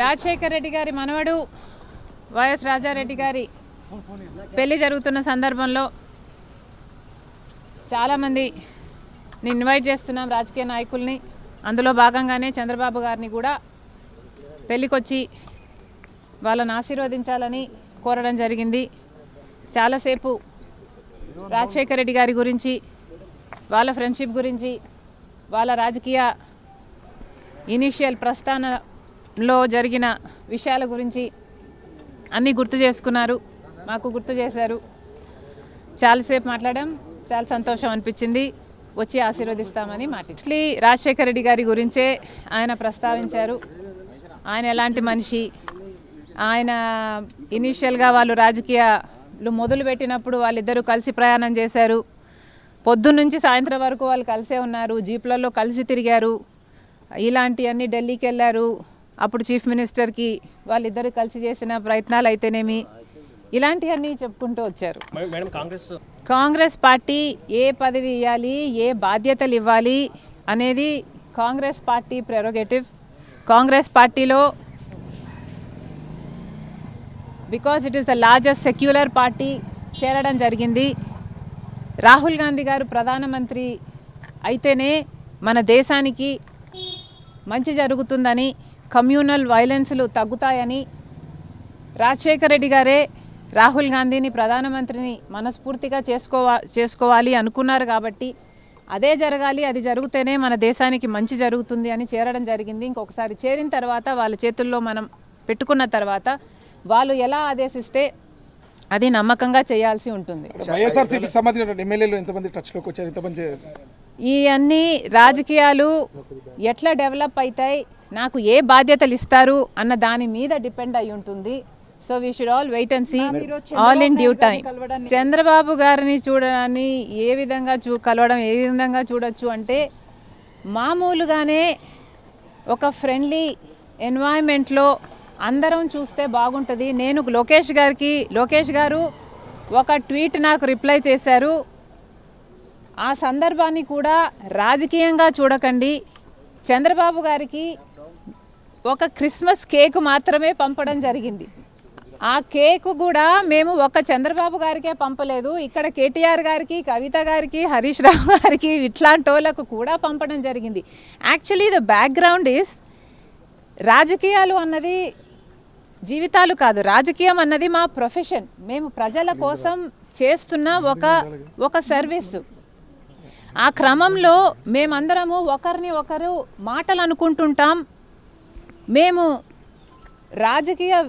రాజశేఖర్ రెడ్డి గారి మనవడు వైఎస్ రాజారెడ్డి గారి పెళ్లి జరుగుతున్న సందర్భంలో చాలామంది ఇన్వైట్ చేస్తున్నాం రాజకీయ నాయకుల్ని. అందులో భాగంగానే చంద్రబాబు గారిని కూడా పెళ్ళికొచ్చి వాళ్ళని ఆశీర్వదించాలని కోరడం జరిగింది. చాలాసేపు రాజశేఖర్ రెడ్డి గారి గురించి, వాళ్ళ ఫ్రెండ్షిప్ గురించి, వాళ్ళ రాజకీయ ఇనిషియల్ ప్రస్థానంలో జరిగిన విషయాల గురించి అన్నీ గుర్తు చేసుకున్నారు, మాకు గుర్తు చేశారు. చాలాసేపు మాట్లాడాం, చాలా సంతోషం అనిపించింది. వచ్చి ఆశీర్వదిస్తామని మాట్లాడి రాజశేఖర్ రెడ్డి గారి గురించే ఆయన ప్రస్తావించారు. ఆయన ఎలాంటి మనిషి, ఆయన ఇనీషియల్గా వాళ్ళు రాజకీయాలు మొదలుపెట్టినప్పుడు వాళ్ళిద్దరూ కలిసి ప్రయాణం చేశారు. పొద్దున్నుంచి సాయంత్రం వరకు వాళ్ళు కలిసే ఉన్నారు, జీప్లలో కలిసి తిరిగారు. ఇలాంటివన్నీ ఢిల్లీకి వెళ్ళారు, అప్పుడు చీఫ్ మినిస్టర్కి వాళ్ళిద్దరూ కలిసి చేసిన ప్రయత్నాలు అయితేనేమి, ఇలాంటివన్నీ చెప్పుకుంటూ వచ్చారు. కాంగ్రెస్ పార్టీ ఏ పదవి ఇవ్వాలి, ఏ బాధ్యతలు ఇవ్వాలి అనేది కాంగ్రెస్ పార్టీ ప్రెరోగేటివ్. కాంగ్రెస్ పార్టీలో because it is the largest secular party చేరడం జరిగింది. రాహుల్ గాంధీ గారు ప్రధానమంత్రి అయితేనే మన దేశానికి మంచి జరుగుతుందని, కమ్యూనల్ వైలెన్స్లు తగ్గుతాయని, రాజశేఖర్ రెడ్డి గారే రాహుల్ గాంధీని ప్రధానమంత్రిని మనస్ఫూర్తిగా చేసుకోవాలి అనుకున్నారు. కాబట్టి అదే జరగాలి, అది జరిగితేనే మన దేశానికి మంచి జరుగుతుంది అని చేరడం జరిగింది. ఇంకొకసారి చేరిన తర్వాత వాళ్ళ చేతుల్లో మనం పెట్టుకున్న తర్వాత వాళ్ళు ఎలా ఆదేశిస్తే అది నమ్మకంగా చేయాల్సి ఉంటుంది. ఈ అన్ని రాజకీయాలు ఎట్లా డెవలప్ అవుతాయి, నాకు ఏ బాధ్యతలు ఇస్తారు అన్న దాని మీద డిపెండ్ అయి ఉంటుంది. So we should all wait and see, all in due time. Chandrababu గారిని చూడడాన్ని ఏ విధంగా కలవడం ఏ విధంగా చూడొచ్చు అంటే, మామూలుగానే ఒక ఫ్రెండ్లీ ఎన్వైరన్మెంట్లో అందరం చూస్తే బాగుంటుంది. నేను లోకేష్ గారు ఒక ట్వీట్ నాకు రిప్లై చేశారు. ఆ సందర్భాన్ని కూడా రాజకీయంగా చూడకండి, చంద్రబాబు గారికి ఒక క్రిస్మస్ కేక్ మాత్రమే పంపడం జరిగింది. ఆ కేక్ కూడా మేము ఒక చంద్రబాబు గారికే పంపలేదు, ఇక్కడ కేటీఆర్ గారికి, కవిత గారికి, హరీష్ రావు గారికి, ఇట్లాంటి వాళ్ళకు కూడా పంపడం జరిగింది. యాక్చువల్లీ ద బ్యాక్గ్రౌండ్ ఈస్, రాజకీయాలు అన్నది జీవితాలు కాదు, రాజకీయం అన్నది మా ప్రొఫెషన్. మేము ప్రజల కోసం చేస్తున్న ఒక సర్వీస్. ఆ క్రమంలో మేమందరము ఒకరిని ఒకరు మాటలు అనుకుంటుంటాం. మేము రాజకీయ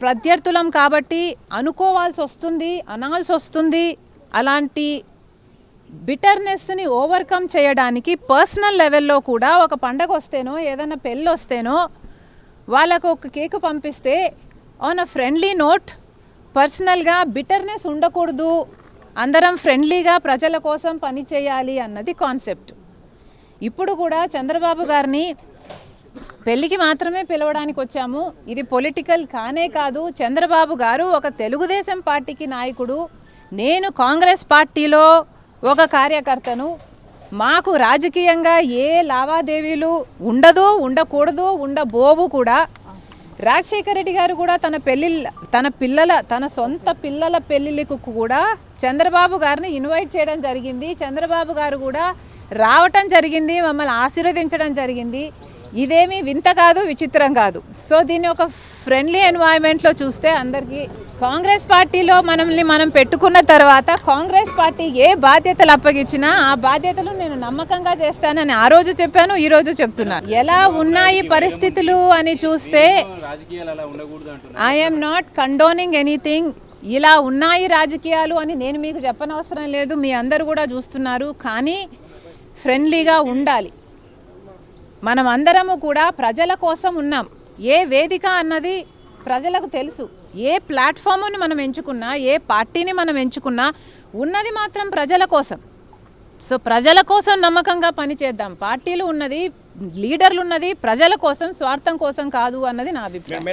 ప్రత్యర్థులం కాబట్టి అనుకోవాల్సి వస్తుంది, అనాల్సి వస్తుంది. అలాంటి బిటర్నెస్ని ఓవర్కమ్ చేయడానికి పర్సనల్ లెవెల్లో కూడా ఒక పండగ వస్తేనో ఏదైనా పెళ్ళి వస్తేనో వాళ్ళకు ఒక కేక్ పంపిస్తే ఆన్ అ ఫ్రెండ్లీ నోట్, పర్సనల్గా బిటర్నెస్ ఉండకూడదు, అందరం ఫ్రెండ్లీగా ప్రజల కోసం పని చేయాలి అన్నది కాన్సెప్ట్. ఇప్పుడు కూడా చంద్రబాబు గారిని పెళ్ళికి మాత్రమే పిలవడానికి వచ్చాము, ఇది పొలిటికల్ కానే కాదు. చంద్రబాబు గారు ఒక తెలుగుదేశం పార్టీకి నాయకుడు, నేను కాంగ్రెస్ పార్టీలో ఒక కార్యకర్తను. మాకు రాజకీయంగా ఏ లావాదేవీలు ఉండదు, ఉండకూడదు, ఉండబోవు కూడా. రాజశేఖర్ రెడ్డి గారు కూడా తన సొంత పిల్లల పెళ్ళిళ్ళకు కూడా చంద్రబాబు గారిని ఇన్వైట్ చేయడం జరిగింది. చంద్రబాబు గారు కూడా రావటం జరిగింది, మమ్మల్ని ఆశీర్వదించడం జరిగింది. ఇదేమీ వింత కాదు, విచిత్రం కాదు. సో దీన్ని ఒక ఫ్రెండ్లీ ఎన్వైరన్మెంట్లో చూస్తే అందరికీ, కాంగ్రెస్ పార్టీలో మనం పెట్టుకున్న తర్వాత కాంగ్రెస్ పార్టీ ఏ బాధ్యతలు అప్పగించినా ఆ బాధ్యతలు నేను నమ్మకంగా చేస్తానని ఆ రోజు చెప్పాను, ఈ రోజు చెప్తున్నాను. ఎలా ఉన్నాయి పరిస్థితులు అని చూస్తే ఐఎమ్ నాట్ కండోనింగ్ ఎనీథింగ్. ఇలా ఉన్నాయి రాజకీయాలు అని నేను మీకు చెప్పనవసరం లేదు, మీ అందరూ కూడా చూస్తున్నారు. కానీ ఫ్రెండ్లీగా ఉండాలి. మనం అందరము కూడా ప్రజల కోసం ఉన్నాం. ఏ వేదిక అన్నది ప్రజలకు తెలుసు. ఏ ప్లాట్ఫామ్ని మనం ఎంచుకున్నా, ఏ పార్టీని మనం ఎంచుకున్నా ఉన్నది మాత్రం ప్రజల కోసం. సో ప్రజల కోసం నమ్మకంగా పనిచేద్దాం. పార్టీలు ఉన్నది, లీడర్లు ఉన్నది ప్రజల కోసం, స్వార్థం కోసం కాదు అన్నది నా అభిప్రాయం.